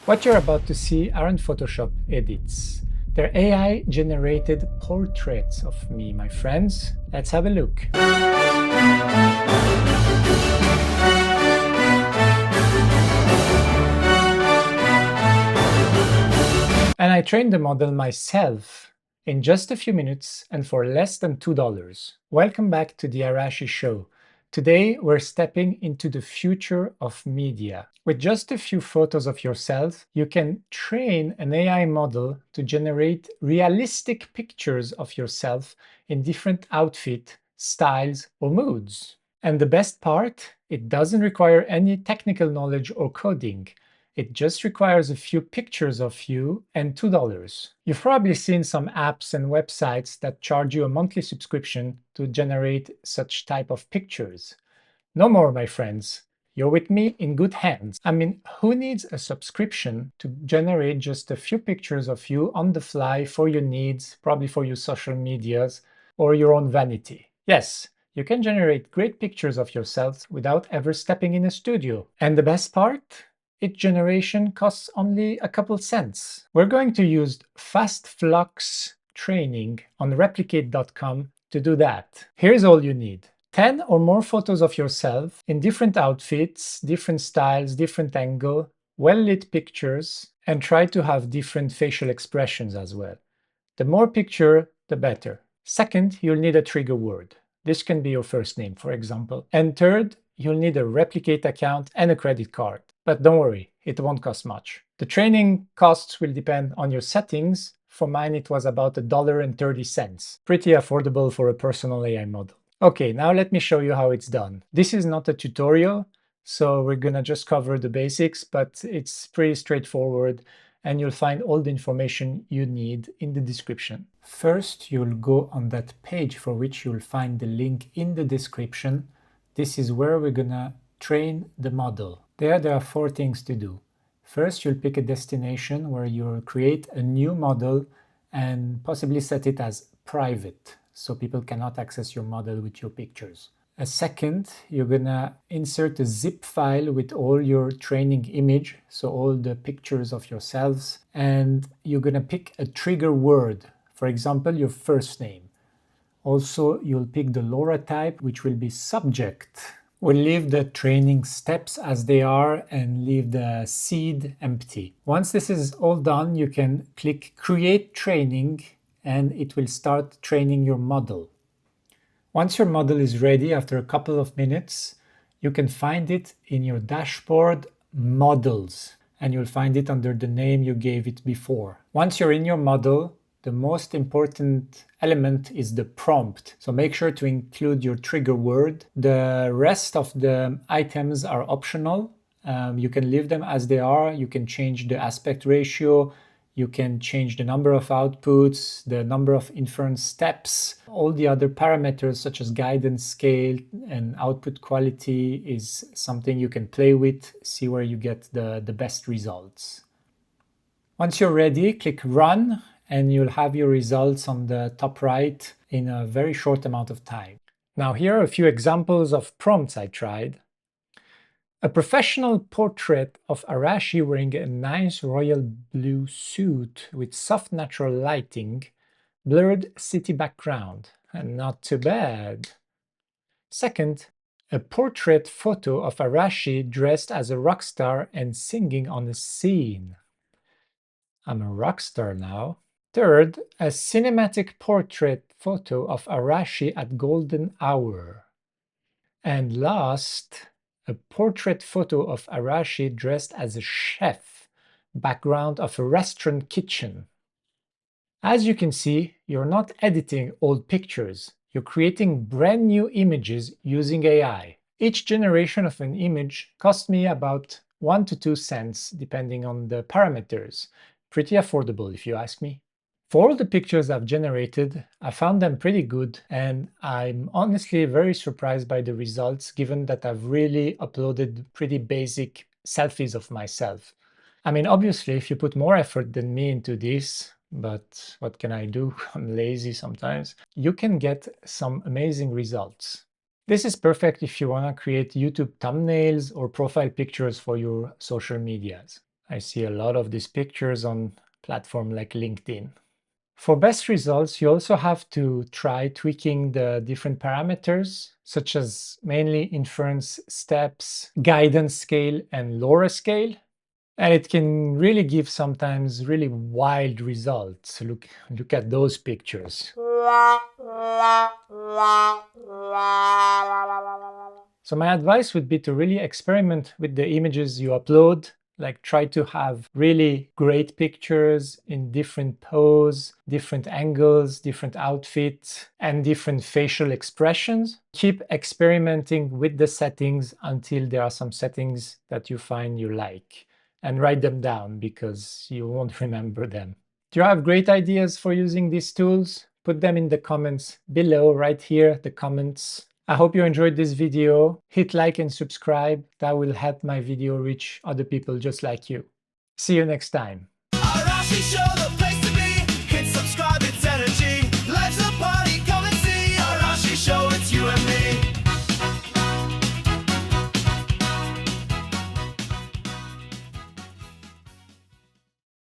What you're about to see aren't Photoshop edits. They're AI-generated portraits of me, my friends. Let's have a look. And I trained the model myself in just a few minutes and for less than $2. Welcome back to the Arashi Show. Today, we're stepping into the future of media. With just a few photos of yourself, you can train an AI model to generate realistic pictures of yourself in different outfits, styles, or moods. And the best part, it doesn't require any technical knowledge or coding. It just requires a few pictures of you and $2. You've probably seen some apps and websites that charge you a monthly subscription to generate such type of pictures. No more, my friends. You're with me in good hands. I mean, who needs a subscription to generate just a few pictures of you on the fly for your needs, probably for your social medias or your own vanity? Yes, you can generate great pictures of yourself without ever stepping in a studio. And the best part? Its generation costs only a couple cents. We're going to use Fast-Flux Training on replicate.com to do that. Here's all you need. 10 or more photos of yourself in different outfits, different styles, different angle, well-lit pictures, and try to have different facial expressions as well. The more picture, the better. Second, you'll need a trigger word. This can be your first name, for example. And third, you'll need a Replicate account and a credit card. But don't worry, it won't cost much. The training costs will depend on your settings. For mine, it was about $1.30. Pretty affordable for a personal AI model. Okay, now let me show you how it's done. This is not a tutorial, so we're gonna just cover the basics, but it's pretty straightforward and you'll find all the information you need in the description. First, you'll go on that page for which you'll find the link in the description. This is where we're gonna train the model. There are 4 things to do. First, you'll pick a destination where you'll create a new model and possibly set it as private, so people cannot access your model with your pictures. A second, you're gonna insert a zip file with all your training image, so all the pictures of yourselves, and you're gonna pick a trigger word, for example, your first name. Also, you'll pick the LoRa type, which will be subject. We'll leave the training steps as they are and leave the seed empty. Once this is all done, you can click Create Training and it will start training your model. Once your model is ready after a couple of minutes, you can find it in your dashboard Models, and you'll find it under the name you gave it before. Once you're in your model, the most important element is the prompt. So make sure to include your trigger word. The rest of the items are optional. You can leave them as they are. You can change the aspect ratio. You can change the number of outputs, the number of inference steps. All the other parameters such as guidance scale and output quality is something you can play with, see where you get the best results. Once you're ready, click Run, and you'll have your results on the top right in a very short amount of time. Now here are a few examples of prompts I tried. A professional portrait of Arashi wearing a nice royal blue suit with soft natural lighting, blurred city background, and not too bad. Second, a portrait photo of Arashi dressed as a rock star and singing on a scene. I'm a rock star now. Third, a cinematic portrait photo of Arashi at golden hour. And last, a portrait photo of Arashi dressed as a chef, background of a restaurant kitchen. As you can see, you're not editing old pictures. You're creating brand new images using AI. Each generation of an image cost me about 1 to 2 cents, depending on the parameters. Pretty affordable, if you ask me. For all the pictures I've generated, I found them pretty good, and I'm honestly very surprised by the results, given that I've really uploaded pretty basic selfies of myself. I mean, obviously, if you put more effort than me into this, but what can I do? I'm lazy sometimes. You can get some amazing results. This is perfect if you want to create YouTube thumbnails or profile pictures for your social medias. I see a lot of these pictures on platforms like LinkedIn. For best results, you also have to try tweaking the different parameters, such as mainly inference steps, guidance scale, and LoRa scale. And it can really give sometimes really wild results. Look at those pictures. So my advice would be to really experiment with the images you upload. Like try to have really great pictures in different pose, different angles, different outfits, and different facial expressions. Keep experimenting with the settings until there are some settings that you find you like, and write them down because you won't remember them. Do you have great ideas for using these tools? Put them in the comments below, right here, the comments. I hope you enjoyed this video. Hit like and subscribe. That will help my video reach other people just like you. See you next time.